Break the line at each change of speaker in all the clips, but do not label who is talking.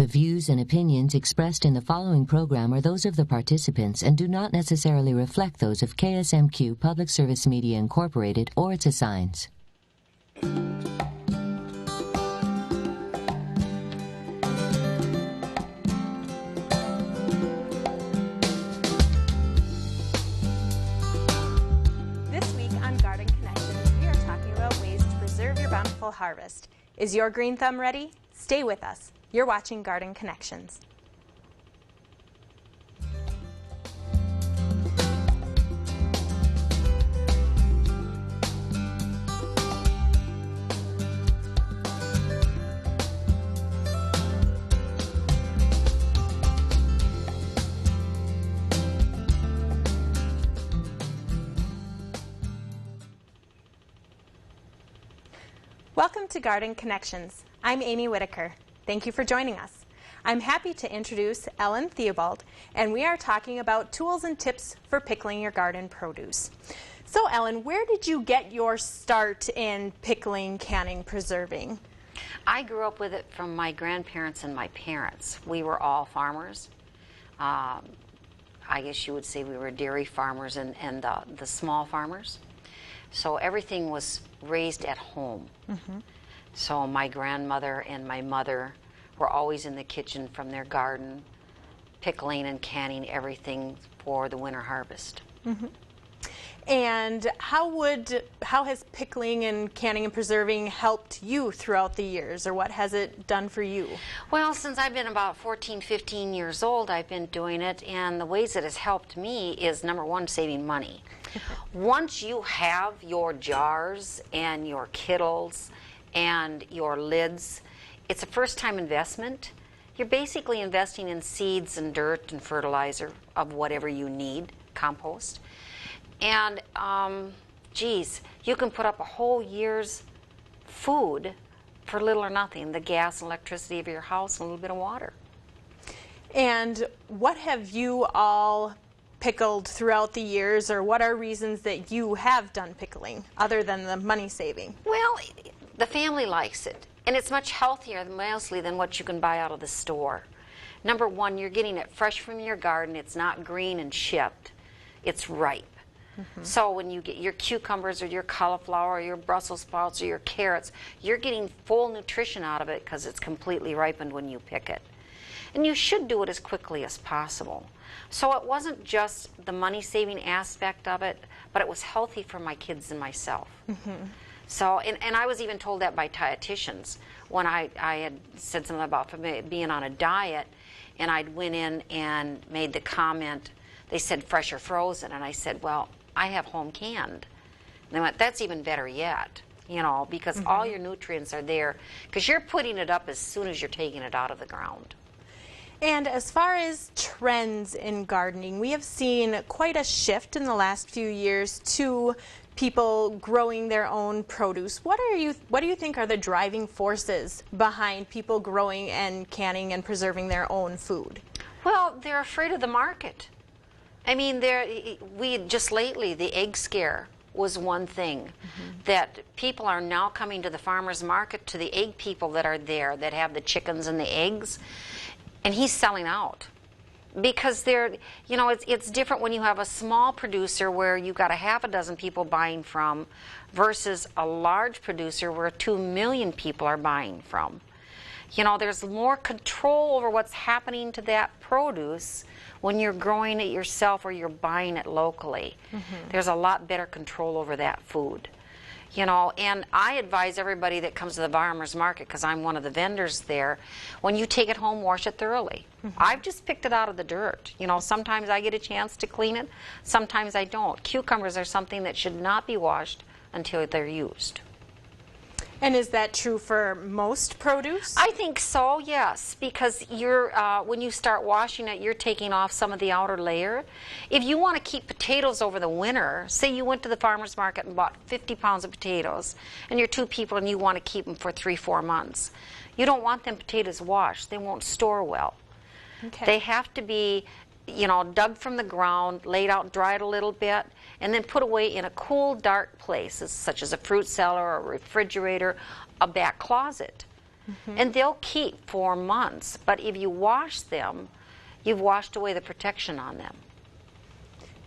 The views and opinions expressed in the following program are those of the participants and do not necessarily reflect those of KSMQ Public Service Media Incorporated or its assigns.
This week on Garden Connections, we are talking about ways to preserve your bountiful harvest. Is your green thumb ready? Stay with us. You're watching Garden Connections. Welcome to Garden Connections. I'm Amy Whitaker. Thank you for joining us. I'm happy to introduce Ellen Theobald, and we are talking about tools and tips for pickling your garden produce. So Ellen, where did you get your start in pickling, canning, preserving?
I grew up with it from my grandparents and my parents. We were all farmers. I guess you would say we were dairy farmers and the small farmers. So everything was raised at home. Mm-hmm. So my grandmother and my mother were always in the kitchen from their garden, pickling and canning everything for the winter harvest.
Mm-hmm. And how has pickling and canning and preserving helped you throughout the years, or what has it done for you?
Well, since I've been about 14, 15 years old, I've been doing it, and the ways it has helped me is, number one, saving money. Once you have your jars and your kettles and your lids, it's a first-time investment. You're basically investing in seeds and dirt and fertilizer of whatever you need, compost. And, geez, you can put up a whole year's food for little or nothing, the gas and electricity of your house and a little bit of water.
And what have you all pickled throughout the years, or what are reasons that you have done pickling other than the money saving?
Well, the family likes it, and it's much healthier mostly than what you can buy out of the store. Number one, you're getting it fresh from your garden. It's not green and shipped. It's ripe. Mm-hmm. So when you get your cucumbers or your cauliflower or your Brussels sprouts or your carrots, you're getting full nutrition out of it because it's completely ripened when you pick it. And you should do it as quickly as possible. So it wasn't just the money-saving aspect of it, but it was healthy for my kids and myself. Mm-hmm. So, and I was even told that by dietitians when I had said something about being on a diet, and I'd went in and made the comment, they said fresh or frozen, and I said, well, I have home canned. And they went, that's even better yet, you know, because mm-hmm. all your nutrients are there, because you're putting it up as soon as you're taking it out of the ground.
And as far as trends in gardening, we have seen quite a shift in the last few years to people growing their own produce. What do you think are the driving forces behind people growing and canning and preserving their own food?
Well, they're afraid of the market. I mean, we just lately, the egg scare was one thing, mm-hmm. that people are now coming to the farmer's market, to the egg people that are there, that have the chickens and the eggs, and he's selling out. Because they're, you know, it's different when you have a small producer where you've got a half a dozen people buying from versus a large producer where 2 million people are buying from. You know, there's more control over what's happening to that produce when you're growing it yourself or you're buying it locally. Mm-hmm. There's a lot better control over that food. You know, and I advise everybody that comes to the farmer's market, because I'm one of the vendors there, when you take it home, wash it thoroughly. Mm-hmm. I've just picked it out of the dirt. You know, sometimes I get a chance to clean it, sometimes I don't. Cucumbers are something that should not be washed until they're used.
And is that true for most produce?
I think so, yes, because you're when you start washing it, you're taking off some of the outer layer. If you want to keep potatoes over the winter, say you went to the farmer's market and bought 50 pounds of potatoes, and you're 2 people and you want to keep them for 3-4 months, you don't want them potatoes washed. They won't store well. Okay. They have to be, you know, dug from the ground, laid out, dried a little bit, and then put away in a cool, dark place, such as a fruit cellar or a refrigerator, a back closet. and they'll keep for months. But if you wash them, you've washed away the protection on them.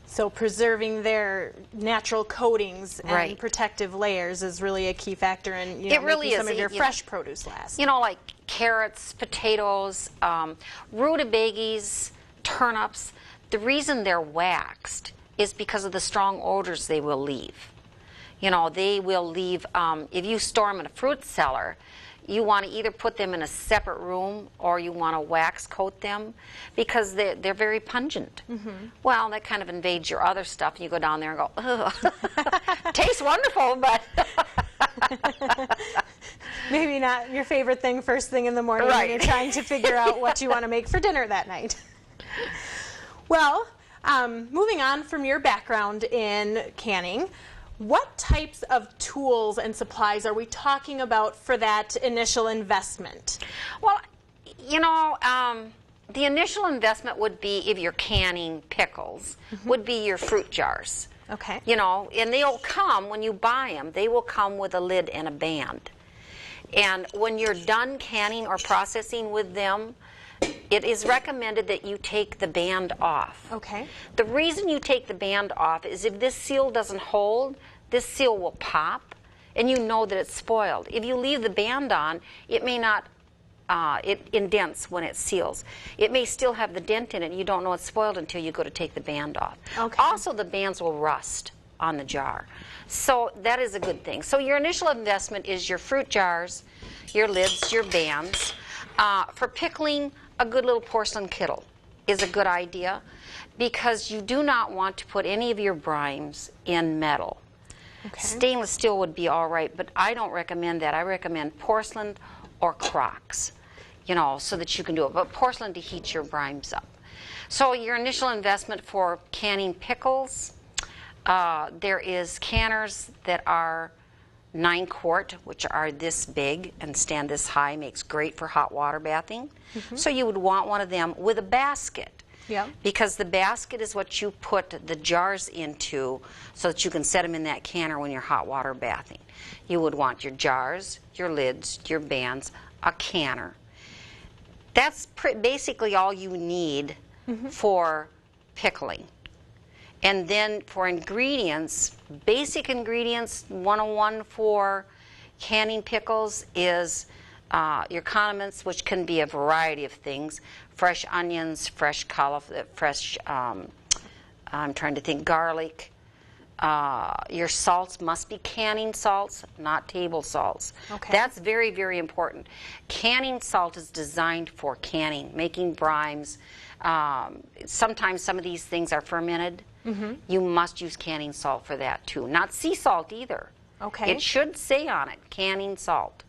So preserving their natural coatings and protective layers is really a key factor in making some of your fresh produce last.
You know, like carrots, potatoes, rutabagas, turnips. The reason they're waxed is because of the strong odors they will leave. You know, they will leave, if you store them in a fruit cellar, you want to either put them in a separate room or you want to wax coat them because they're very pungent. Well, that kind of invades your other stuff, and you go down there and go, ugh. Tastes wonderful, but
maybe not your favorite thing first thing in the morning when you're trying to figure out what you want to make for dinner that night. Well, moving on from your background in canning, what types of tools and supplies are we talking about for that initial investment?
Well, you know, the initial investment would be, if you're canning pickles, would be your fruit jars.
Okay.
You know, and they'll come, when you buy them, they will come with a lid and a band. And when you're done canning or processing with them, it is recommended that you take the band off.
Okay.
The reason you take the band off is if this seal doesn't hold, this seal will pop, and you know that it's spoiled. If you leave the band on, it may not, it indents when it seals. It may still have the dent in it, and you don't know it's spoiled until you go to take the band off.
Okay.
Also, the bands will rust on the jar. So that is a good thing. So your initial investment is your fruit jars, your lids, your bands. For pickling, a good little porcelain kettle is a good idea because you do not want to put any of your brimes in metal.
Okay.
Stainless steel would be all right, but I don't recommend that. I recommend porcelain or crocks, you know, so that you can do it. But porcelain to heat your brimes up. So your initial investment for canning pickles, there is canners that are 9 quart, which are this big and stand this high, makes great for hot water bathing. So you would want one of them with a basket.
Yeah.
Because the basket is what you put the jars into so that you can set them in that canner when you're hot water bathing. You would want your jars, your lids, your bands, a canner. That's basically all you need for pickling. And then for ingredients, basic ingredients, 101 for canning pickles is your condiments, which can be a variety of things. Fresh onions, fresh cauliflower, fresh, I'm trying to think, garlic. Your salts must be canning salts, not table salts.
Okay.
That's very, very important. Canning salt is designed for canning, making brimes. Sometimes some of these things are fermented. You must use canning salt for that too. Not sea salt either.
Okay.
It should say on it, canning salt.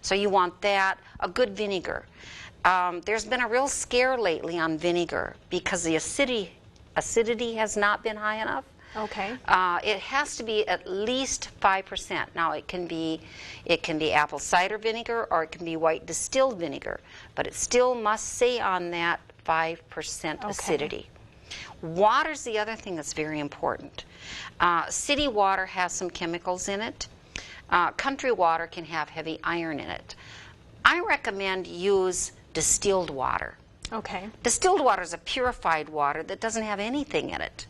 So you want that, a good vinegar. There's been a real scare lately on vinegar because the acidity has not been high enough.
Okay.
It has to be at least 5%. Now it can be apple cider vinegar or it can be white distilled vinegar, but it still must say on that 5% acidity. Water's the other thing that's very important. City water has some chemicals in it. Country water can have heavy iron in it. I recommend use distilled water.
Okay.
Distilled water is a purified water that doesn't have anything in it.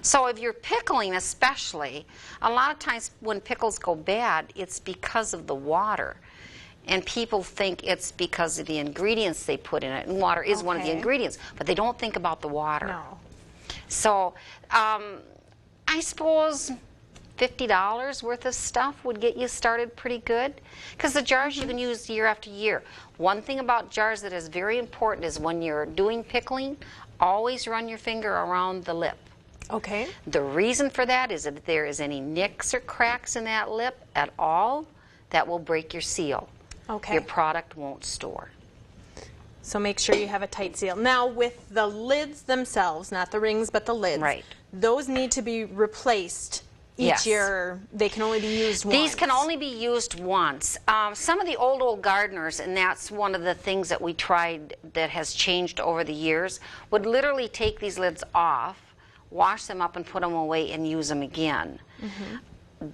So if you're pickling especially, a lot of times when pickles go bad, it's because of the water. And people think it's because of the ingredients they put in it. And water is one of the ingredients, but they don't think about the water.
No.
So I suppose $50 worth of stuff would get you started pretty good because the jars you can use year after year. One thing about jars that is very important is when you're doing pickling, always run your finger around the lip.
Okay.
The reason for that is if there is any nicks or cracks in that lip at all, that will break your seal.
Okay.
Your product won't store.
So make sure you have a tight seal. Now with the lids themselves, not the rings but the lids, those need to be replaced each year. They can only be used once.
These can only be used once. Some of the old gardeners, and that's one of the things that we tried that has changed over the years, would literally take these lids off, wash them up and put them away and use them again.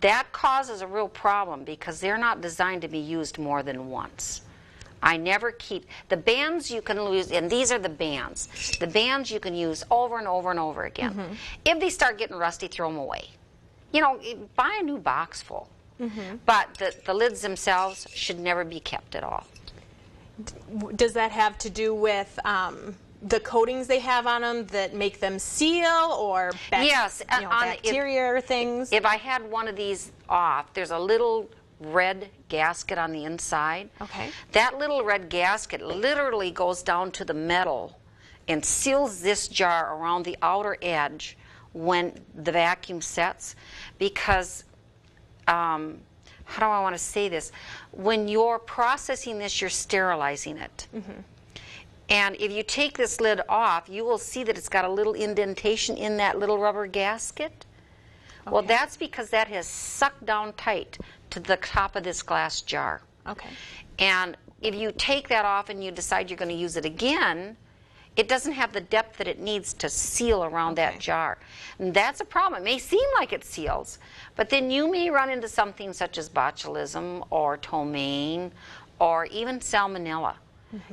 That causes a real problem because they're not designed to be used more than once. I never keep, the bands you can use, and these are the bands. The bands you can use over and over and over again. If they start getting rusty, throw them away. You know, buy a new box full. But the lids themselves should never be kept at all.
Does that have to do with the coatings they have on them that make them seal, or
yes,
bacteria or things?
If I had one of these off, there's a little red gasket on the inside.
Okay.
That little red gasket literally goes down to the metal and seals this jar around the outer edge when the vacuum sets, because how do I want to say this? When you're processing this, you're sterilizing it. And if you take this lid off, you will see that it's got a little indentation in that little rubber gasket. Okay. Well, that's because that has sucked down tight to the top of this glass jar.
Okay.
And if you take that off and you decide you're going to use it again, it doesn't have the depth that it needs to seal around that jar. And that's a problem. It may seem like it seals, but then you may run into something such as botulism or ptomaine or even salmonella.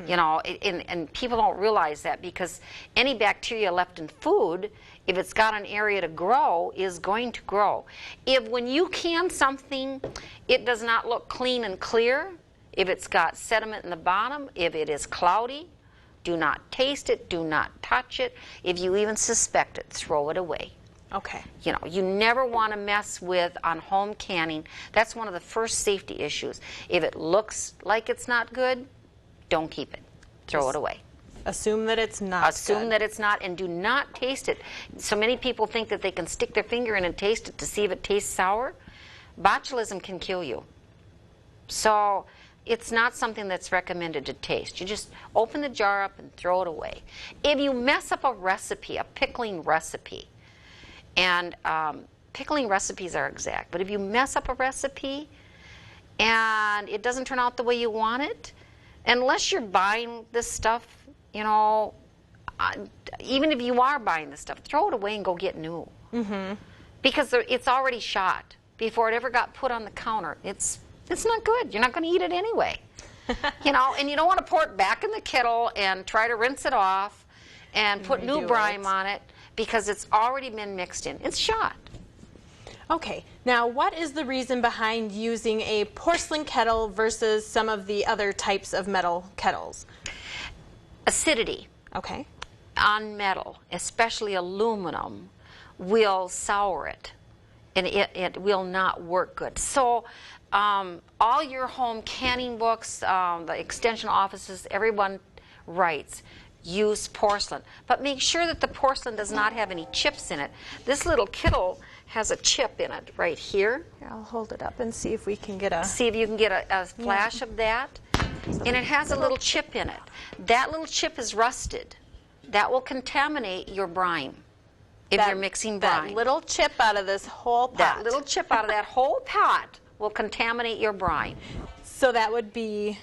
You know, and people don't realize that, because any bacteria left in food, if it's got an area to grow, is going to grow. If when you can something, it does not look clean and clear, if it's got sediment in the bottom, if it is cloudy, do not taste it, do not touch it. If you even suspect it, throw it away.
Okay.
You know, you never want to mess with, on home canning, that's one of the first safety issues. If it looks like it's not good, don't keep it. Throw it away.
Assume that it's not
Assume
good.
that it's not, and do not taste it. So many people think that they can stick their finger in and taste it to see if it tastes sour. Botulism can kill you. So it's not something that's recommended to taste. You just open the jar up and throw it away. If you mess up a recipe, a pickling recipe, and pickling recipes are exact, but if you mess up a recipe and it doesn't turn out the way you want it, unless you're buying this stuff, you know, even if you are buying this stuff, throw it away and go get new. Because it's already shot before it ever got put on the counter. It's not good. You're not going to eat it anyway. You know, and you don't want to pour it back in the kettle and try to rinse it off and put new brine on it, because it's already been mixed in. It's shot.
Okay, now what is the reason behind using a porcelain kettle versus some of the other types of metal kettles?
Acidity.
Okay.
On metal, especially aluminum, will sour it, and it will not work good. So all your home canning books, the extension offices, everyone writes, use porcelain. But make sure that the porcelain does not have any chips in it. This little kettle has a chip in it right here.
Here, I'll hold it up and see if we can get a...
See if you can get a flash of that. And it has a little chip in it. That little chip is rusted. That will contaminate your brine if you're mixing brine.
That little chip out of this whole pot.
That little chip out of that whole pot will contaminate your brine.
So that would be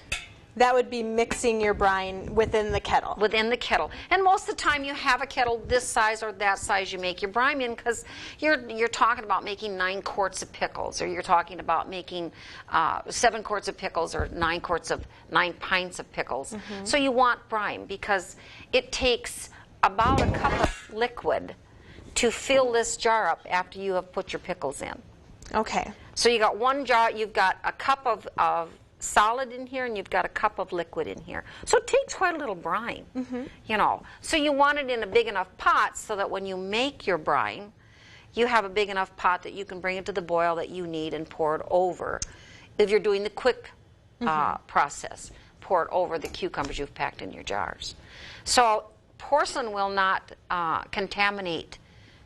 mixing your brine within the kettle.
Within the kettle. And most of the time you have a kettle this size or that size you make your brine in, because you're talking about making 9 quarts of pickles, or you're talking about making 7 quarts of pickles, or 9 pints of pickles. So you want brine, because it takes about a cup of liquid to fill this jar up after you have put your pickles in.
Okay.
So you got one jar, you've got a cup of solid in here, and you've got a cup of liquid in here. So it takes quite a little brine, you know. So you want it in a big enough pot so that when you make your brine, you have a big enough pot that you can bring it to the boil that you need and pour it over. If you're doing the quick process, pour it over the cucumbers you've packed in your jars. So porcelain will not contaminate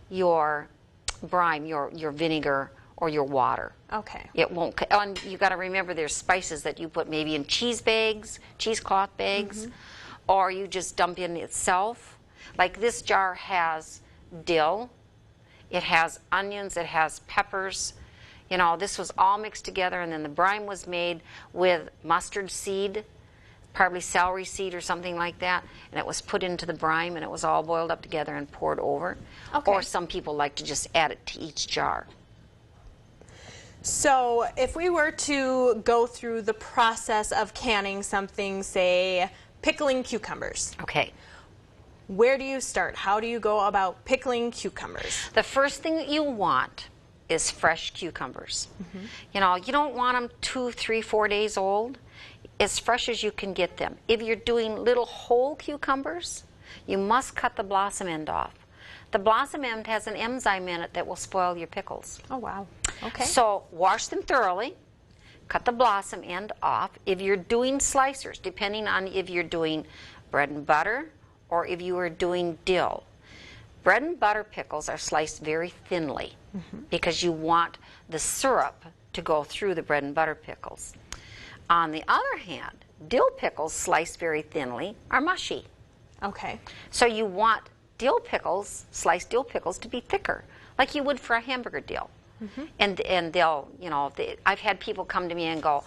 your brine, your vinegar, or your water.
Okay.
It won't. And you got to remember, there's spices that you put maybe in cheese bags, cheesecloth bags, or you just dump in itself. Like this jar has dill, it has onions, it has peppers. You know, this was all mixed together, and then the brine was made with mustard seed, probably celery seed or something like that, and it was put into the brine, and it was all boiled up together and poured over.
Okay.
Or some people like to just add it to each jar.
So if we were to go through the process of canning something, say pickling cucumbers.
Okay.
Where do you start? How do you go about pickling cucumbers?
The first thing that you want is fresh cucumbers. You know, you don't want them 2, 3, 4 days old. As fresh as you can get them. If you're doing little whole cucumbers, you must cut the blossom end off. The blossom end has an enzyme in it that will spoil your pickles.
Oh, wow. Okay.
So wash them thoroughly, cut the blossom end off. If you're doing slicers, depending on if you're doing bread and butter or if you are doing dill, bread and butter pickles are sliced very thinly because you want the syrup to go through the bread and butter pickles. On the other hand, dill pickles sliced very thinly are mushy.
Okay.
So you want dill pickles, sliced dill pickles, to be thicker, like you would for a hamburger dill. And they'll, you know, I've had people come to me and go,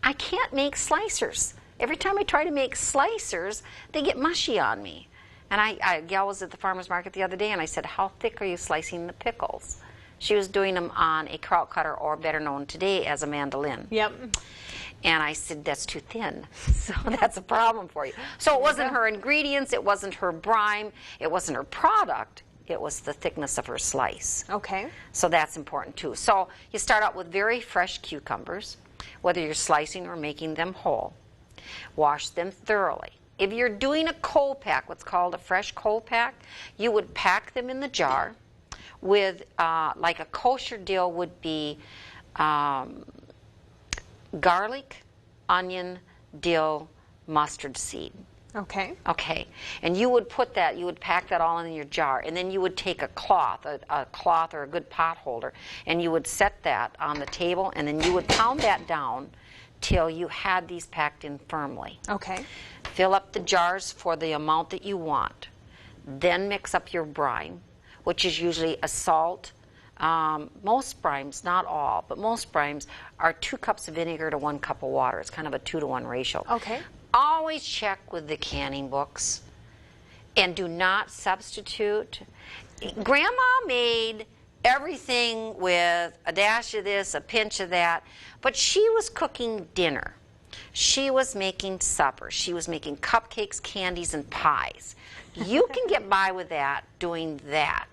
I can't make slicers. Every time I try to make slicers, they get mushy on me. And a gal was at the farmer's market the other day, and I said, how thick are you slicing the pickles? She was doing them on a kraut cutter, or better known today as a mandolin.
Yep.
And I said, that's too thin. So that's a problem for you. So it wasn't her ingredients, it wasn't her brine, it wasn't her product, it was the thickness of her slice.
Okay.
So that's important too. So you start out with very fresh cucumbers, whether you're slicing or making them whole. Wash them thoroughly. If you're doing a cold pack, what's called a fresh cold pack, you would pack them in the jar with, like a kosher dill would be garlic, onion, dill, mustard seed.
Okay.
Okay, and you would put that, you would pack that all in your jar, and then you would take a cloth or a good pot holder, and you would set that on the table, and then you would pound that down till you had these packed in firmly.
Okay.
Fill up the jars for the amount that you want. Then mix up your brine, which is usually a salt. Most brines, not all, but most brines are 2 cups of vinegar to 1 cup of water. It's kind of a 2-to-1 ratio.
Okay.
Always check with the canning books and do not substitute. Grandma made everything with a dash of this, a pinch of that, but she was cooking dinner. She was making supper. She was making cupcakes, candies, and pies. You can get by with that, doing that.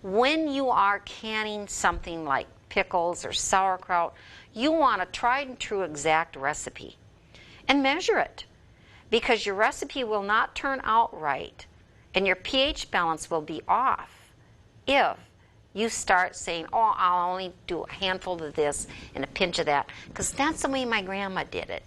When you are canning something like pickles or sauerkraut, you want a tried and true exact recipe and measure it, because your recipe will not turn out right and your pH balance will be off if you start saying, oh, I'll only do a handful of this and a pinch of that, because that's the way my grandma did it.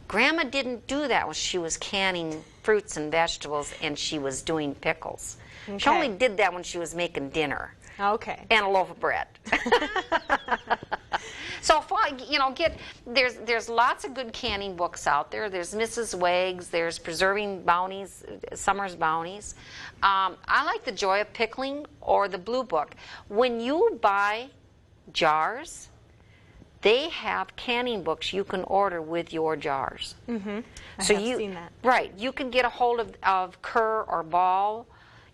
Grandma didn't do that when she was canning fruits and vegetables and she was doing pickles.
Okay.
She only did that when she was making dinner.
Okay.
And a loaf of bread. So, you know, there's lots of good canning books out there. There's Mrs. Wagg's, there's Preserving Bounties, Summer's Bounties. I like the Joy of Pickling or the Blue Book. When you buy jars, they have canning books you can order with your jars.
Mm-hmm. I
So
have seen that.
Right. You can get a hold of Kerr or Ball,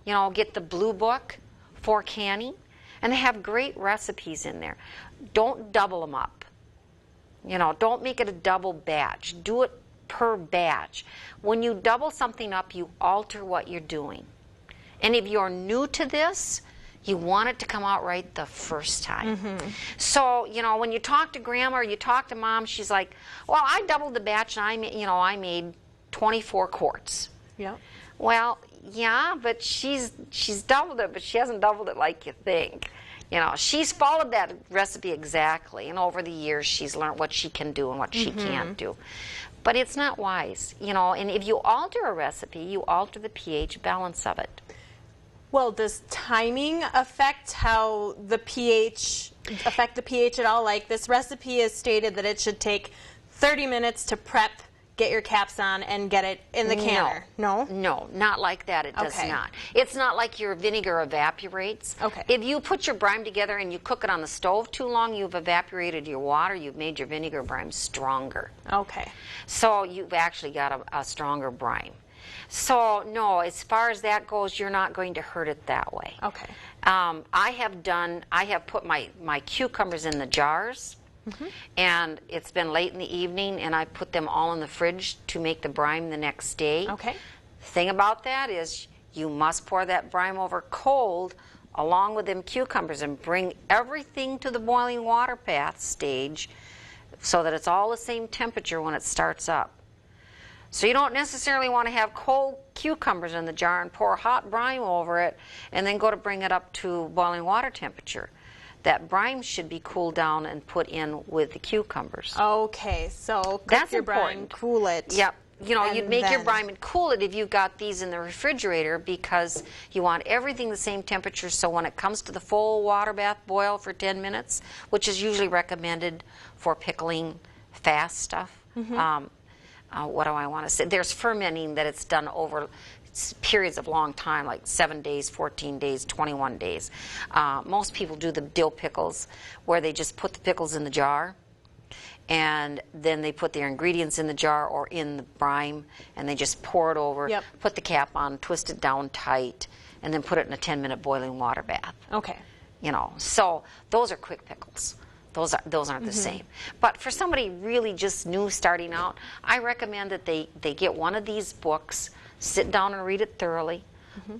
you know, get the Blue Book for canning, and they have great recipes in there. Don't double them up. You know, don't make it a double batch. Do it per batch. When you double something up, you alter what you're doing. And if you're new to this, you want it to come out right the first time.
Mm-hmm.
So, you know, when you talk to Grandma or you talk to Mom, she's like, well, I doubled the batch and I made 24 quarts.
Yeah.
Well, yeah, but she's doubled it, but she hasn't doubled it like you think. You know, she's followed that recipe exactly, and over the years she's learned what she can do and what she can't do. But it's not wise, you know, and if you alter a recipe, you alter the pH balance of it.
Well, does timing affect how the pH, affect the pH at all? Like, this recipe is stated that it should take 30 minutes to prep, get your caps on, and get it in the canner. No?
No, not like that. It does
Okay.
not. It's not like your vinegar evaporates.
Okay.
If you put your brine together and you cook it on the stove too long, you've evaporated your water. You've made your vinegar brine stronger.
Okay.
So you've actually got a stronger brine. So no, as far as that goes, you're not going to hurt it that way.
Okay.
I have put my cucumbers in the jars, and it's been late in the evening, and I put them all in the fridge to make the brine the next day.
Okay.
The thing about that is you must pour that brine over cold along with them cucumbers and bring everything to the boiling water bath stage so that it's all the same temperature when it starts up. So you don't necessarily want to have cold cucumbers in the jar and pour hot brine over it and then go to bring it up to boiling water temperature. That brine should be cooled down and put in with the cucumbers.
Okay, so cook
That's
your brine,
important.
cool it.
Yep. You know,
and
you'd make your
then-
brine and cool it if you got these in the refrigerator because you want everything the same temperature so when it comes to the full water bath boil for 10 minutes, which is usually recommended for pickling fast stuff. What do I want to say? There's fermenting that it's done over periods of long time, like 7 days, 14 days, 21 days. Most people do the dill pickles where they just put the pickles in the jar and then they put their ingredients in the jar or in the brine and they just pour it over,
Yep.
put the cap on, twist it down tight, and then put it in a 10-minute boiling water bath.
Okay.
You know, so those are quick pickles. Those aren't the same. But for somebody really just new starting out, I recommend that they get one of these books, sit down and read it thoroughly,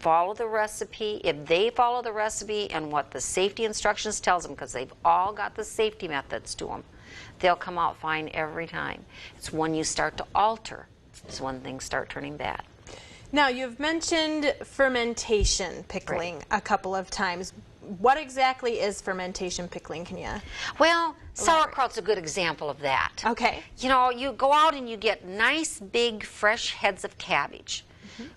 follow the recipe. If they follow the recipe and what the safety instructions tells them, because they've all got the safety methods to them, they'll come out fine every time. It's when you start to alter, it's when things start turning bad.
Now, you've mentioned fermentation pickling a couple of times. What exactly is fermentation pickling? Can you?
Well, sauerkraut's a good example of that.
Okay.
You know, you go out and you get nice, big, fresh heads of cabbage.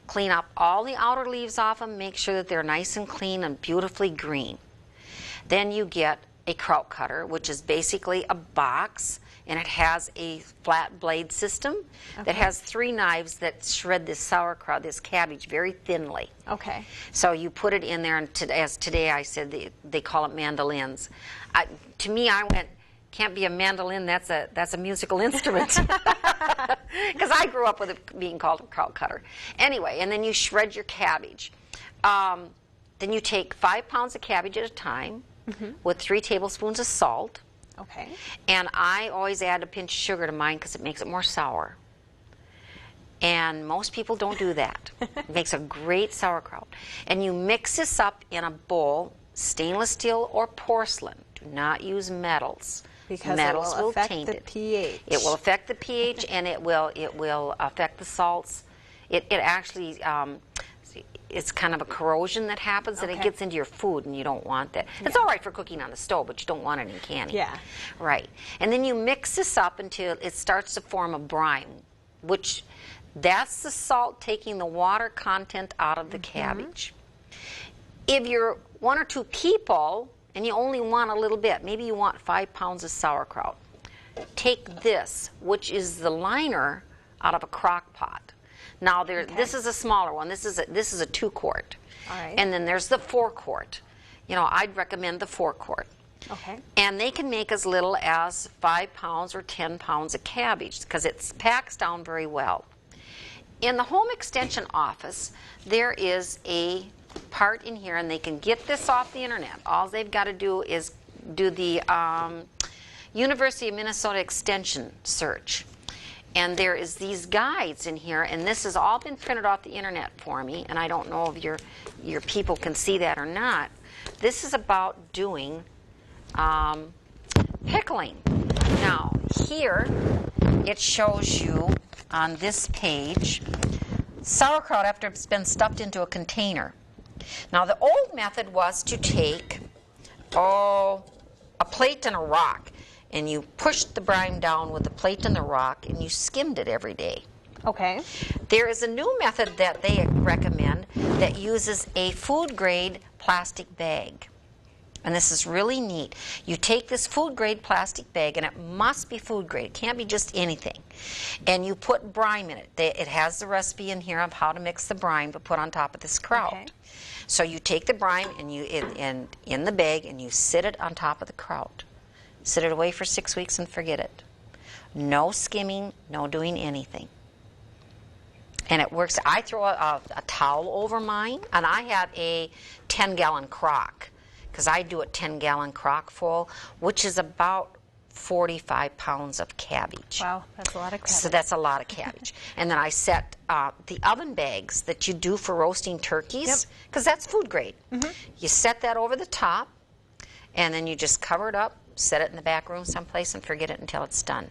Clean up all the outer leaves off them, make sure that they're nice and clean and beautifully green. Then you get a kraut cutter, which is basically a box, and it has a flat blade system that has 3 knives that shred this sauerkraut, this cabbage, very thinly.
Okay.
So you put it in there, and as today I said, they call it mandolins. To me, I went, can't be a mandolin, that's a musical instrument. Because I grew up with it being called a kraut cutter. Anyway, and then you shred your cabbage. Then you take 5 pounds of cabbage at a time with 3 tablespoons of salt.
Okay.
And I always add a pinch of sugar to mine because it makes it more sour. And most people don't do that. It makes a great sauerkraut. And you mix this up in a bowl, stainless steel or porcelain. Do not use metals.
Because
metals
it will affect
taint
the
it.
pH.
It will affect the pH and it will affect the salts. It actually it's kind of a corrosion that happens and it gets into your food and you don't want that. It's all right for cooking on the stove, but you don't want it in canning.
Yeah.
Right. And then you mix this up until it starts to form a brine, which that's the salt taking the water content out of the cabbage. If you're 1 or 2 people and you only want a little bit, maybe you want 5 pounds of sauerkraut, take this, which is the liner out of a crock pot. Now, this is a smaller one. This is a 2 quart.
All right.
And then there's the 4 quart. You know, I'd recommend the 4 quart.
Okay.
And they can make as little as 5 pounds or 10 pounds of cabbage because it packs down very well. In the home extension office, there is a part in here, and they can get this off the internet. All they've got to do is do the University of Minnesota Extension search. And there is these guides in here, and this has all been printed off the internet for me, and I don't know if your people can see that or not. This is about doing pickling. Now, here it shows you on this page sauerkraut after it's been stuffed into a container. Now, the old method was to take a plate and a rock, and you pushed the brine down with the plate and the rock, and you skimmed it every day.
Okay.
There is a new method that they recommend that uses a food-grade plastic bag. And this is really neat. You take this food-grade plastic bag, and it must be food-grade. It can't be just anything. And you put brine in it. It has the recipe in here of how to mix the brine to put on top of this kraut.
Okay.
So you take the brine and you in the bag, and you sit it on top of the kraut. Sit it away for 6 weeks and forget it. No skimming, no doing anything. And it works. I throw a towel over mine, and I have a 10-gallon crock, because I do a 10-gallon crock full, which is about 45 pounds of cabbage.
Wow, that's a lot of cabbage.
So that's a lot of cabbage. And then I set the oven bags that you do for roasting turkeys, because that's food grade. You set that over the top, and then you just cover it up, set it in the back room someplace, and forget it until it's done.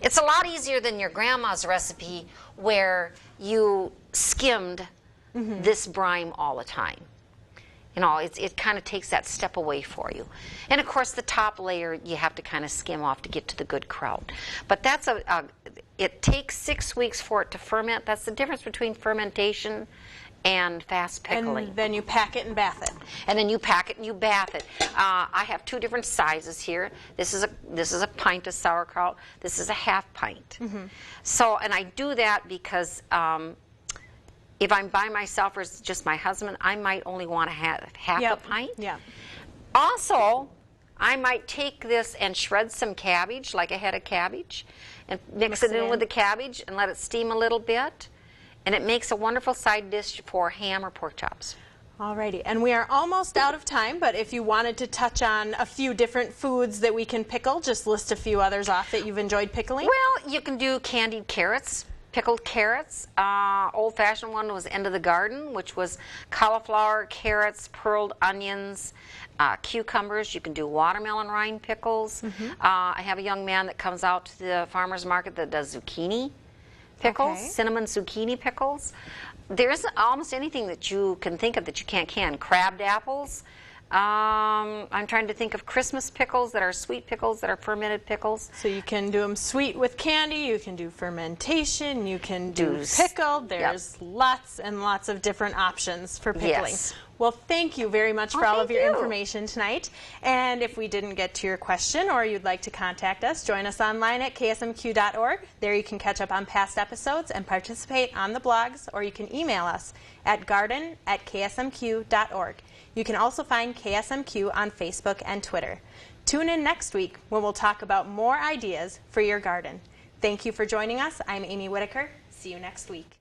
It's a lot easier than your grandma's recipe where you skimmed this brine all the time. You know, it kind of takes that step away for you. And of course, the top layer you have to kind of skim off to get to the good kraut. But that's it takes 6 weeks for it to ferment. That's the difference between fermentation and fast pickling.
And then you pack it and bath it.
And then you pack it and you bath it. I have 2 different sizes here. This is a pint of sauerkraut. This is a half pint. So, and I do that because if I'm by myself or it's just my husband, I might only want to have half a pint. Also, I might take this and shred some cabbage, like a head of cabbage, and mix it in with the cabbage and let it steam a little bit. And it makes a wonderful side dish for ham or pork chops.
Alrighty, and we are almost out of time, but if you wanted to touch on a few different foods that we can pickle, just list a few others off that you've enjoyed pickling.
Well, you can do candied carrots, pickled carrots. Old-fashioned one was End of the Garden, which was cauliflower, carrots, pearled onions, cucumbers. You can do watermelon rind pickles. I have a young man that comes out to the farmer's market that does zucchini pickles, cinnamon zucchini pickles. There isn't almost anything that you can think of that you can't can. Crabbed apples. I'm trying to think of Christmas pickles that are sweet pickles, that are fermented pickles.
So you can do them sweet with candy, you can do fermentation, you can do pickled. There's lots and lots of different options for pickling. Well, thank you very much for all of your information tonight. And if we didn't get to your question or you'd like to contact us, join us online at ksmq.org. There you can catch up on past episodes and participate on the blogs, or you can email us at garden@ksmq.org. You can also find KSMQ on Facebook and Twitter. Tune in next week when we'll talk about more ideas for your garden. Thank you for joining us. I'm Amy Whitaker. See you next week.